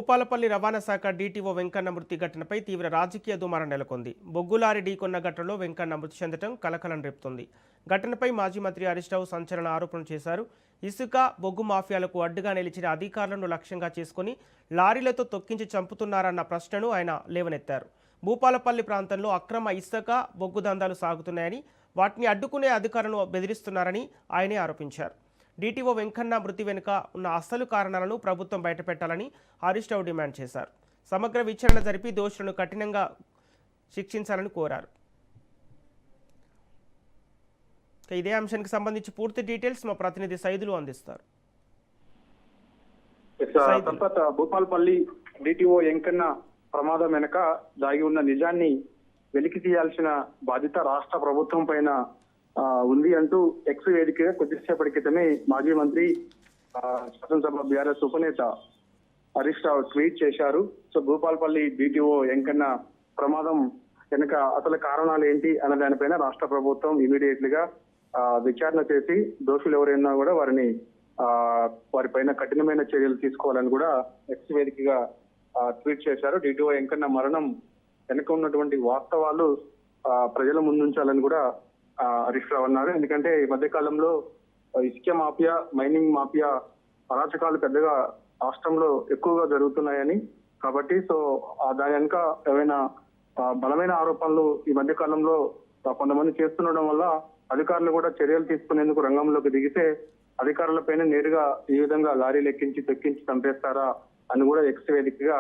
భూపాలపల్లి రవాణా శాఖ డీటీఓ వెంకన్న మృతి ఘటనపై తీవ్ర రాజకీయ దుమారం నెలకొంది. బొగ్గులారి ఢీకొన్న ఘటనలో వెంకన్న మృతి చెందడం కలకలం రేపుతోంది. ఘటనపై మాజీ మంత్రి హరీష్ రావు సంచలన ఆరోపణలు చేశారు. ఇసుక, బొగ్గు మాఫియాలకు అడ్డుగా నిలిచిన అధికారులను లక్ష్యంగా చేసుకుని లారీలతో తొక్కించి చంపుతున్నారన్న ప్రశ్నను ఆయన లేవనెత్తారు. భూపాలపల్లి ప్రాంతంలో అక్రమ ఇసుక, బొగ్గు దందాలు సాగుతున్నాయని, వాటిని అడ్డుకునే అధికారులను బెదిరిస్తున్నారని ఆయనే ఆరోపించారు. డీటీఓ వెంకన్న మృతి వెనుక ఉన్న అసలు కారణాలను ప్రభుత్వం బయటపెట్టాలని హరీష్ రావు డిమాండ్ చేశారు. సమగ్ర విచారణ జరిపి దోషులను కఠినంగా శిక్షించాలని కోరారు. ఇదే అంశానికి సంబంధించి పూర్తి డీటెయిల్స్ మా ప్రతినిధి సైదులు అందిస్తారు. భూపాలపల్లి డీటీఓ వెంకన్న ప్రమాదం వెనక దాగి ఉన్న నిజాన్ని వెలికి తీయాల్సిన బాధ్యత రాష్ట్ర ప్రభుత్వం పైన ఉంది అంటూ ఎక్స్ వేదికగా కొద్దిసేపటి క్రితమే మాజీ మంత్రి శాసనసభ బీఆర్ఎస్ ఉపనేత హరీష్ రావు ట్వీట్ చేశారు. సో భూపాలపల్లి డీటీఓ వెంకన్న ప్రమాదం వెనక అసలు కారణాలు ఏంటి అన్న దానిపైన రాష్ట్ర ప్రభుత్వం ఇమీడియట్ గా విచారణ చేసి దోషులు ఎవరైనా కూడా వారిపైన కఠినమైన చర్యలు తీసుకోవాలని కూడా ఎక్స్ వేదికగా ట్వీట్ చేశారు. డీటీఓ వెంకన్న మరణం వెనక ఉన్నటువంటి వాస్తవాలు ప్రజల ముందుంచాలని కూడా హరీష్ రావు అన్నారు. ఎందుకంటే ఈ మధ్య కాలంలో ఇసుక మాఫియా, మైనింగ్ మాఫియా అరాచకాలు పెద్దగా రాష్ట్రంలో ఎక్కువగా జరుగుతున్నాయని, కాబట్టి సో దాని వెనుక ఏమైనా బలమైన ఆరోపణలు ఈ మధ్య కాలంలో కొంతమంది చేస్తుండడం వల్ల అధికారులు కూడా చర్యలు తీసుకునేందుకు రంగంలోకి దిగితే అధికారులపైన నేరుగా ఈ విధంగా లారీలు ఎక్కించి తొక్కించి చంపేస్తారా అని కూడా ఎక్స్ వేదికగా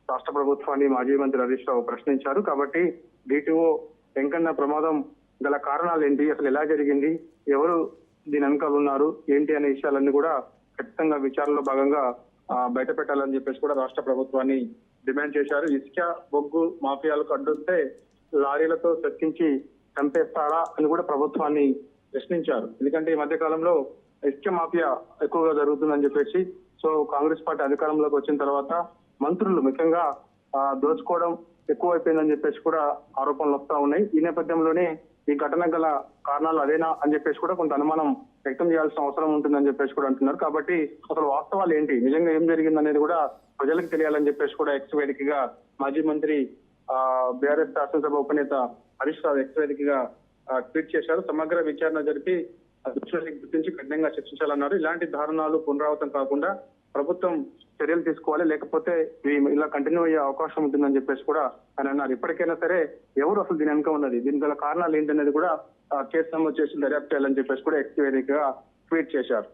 రాష్ట్ర ప్రభుత్వాన్ని మాజీ మంత్రి హరీష్ రావు ప్రశ్నించారు. కాబట్టి డీటీఓ వెంకన్న ప్రమాదం గల కారణాలు ఏంటి, అసలు ఎలా జరిగింది, ఎవరు దీని వెనకాల ఉన్నారు ఏంటి అనే విషయాలన్నీ కూడా ఖచ్చితంగా విచారణలో భాగంగా బయట పెట్టాలని చెప్పేసి కూడా రాష్ట్ర ప్రభుత్వాన్ని డిమాండ్ చేశారు. ఇసుక, బొగ్గు మాఫియాలకు అడ్డొస్తే లారీలతో తొక్కించి చంపేస్తారా అని కూడా ప్రభుత్వాన్ని ప్రశ్నించారు. ఎందుకంటే ఈ మధ్య కాలంలో ఇసుక మాఫియా ఎక్కువగా జరుగుతుందని చెప్పేసి, సో కాంగ్రెస్ పార్టీ అధికారంలోకి వచ్చిన తర్వాత మంత్రులు ముఖ్యంగా దోచుకోవడం ఎక్కువైపోయిందని చెప్పేసి కూడా ఆరోపణలు వస్తా ఉన్నాయి. ఈ నేపథ్యంలోనే ఈ ఘటన గల కారణాలు అదేనా అని చెప్పేసి కూడా కొంత అనుమానం వ్యక్తం చేయాల్సిన అవసరం ఉంటుందని చెప్పేసి కూడా అంటున్నారు. కాబట్టి అసలు వాస్తవాలు ఏంటి, నిజంగా ఏం జరిగింది అనేది కూడా ప్రజలకు తెలియాలని చెప్పేసి కూడా ఎక్స్ వేదికగా మాజీ మంత్రి బీఆర్ఎస్ శాసనసభ ఉపనేత హరీష్ రావు ఎక్స్ వేదికగా ట్వీట్ చేశారు. సమగ్ర విచారణ జరిపి దోషులను గుర్తించి కఠినంగా శిక్షించాలన్నారు. ఇలాంటి దారుణాలు పునరావృతం కాకుండా ప్రభుత్వం చర్యలు తీసుకోవాలి, లేకపోతే ఇలా కంటిన్యూ అయ్యే అవకాశం ఉంటుందని చెప్పేసి కూడా ఆయన అన్నారు. ఇప్పటికైనా సరే ఎవరు అసలు దీని వెనుక ఉన్నది, దీని గల కారణాలు ఏంటనేది కూడా కేసు నమోదు చేసి దర్యాప్తు చేయాలని చెప్పేసి కూడా ఎక్స్ వేదికగా ట్వీట్ చేశారు.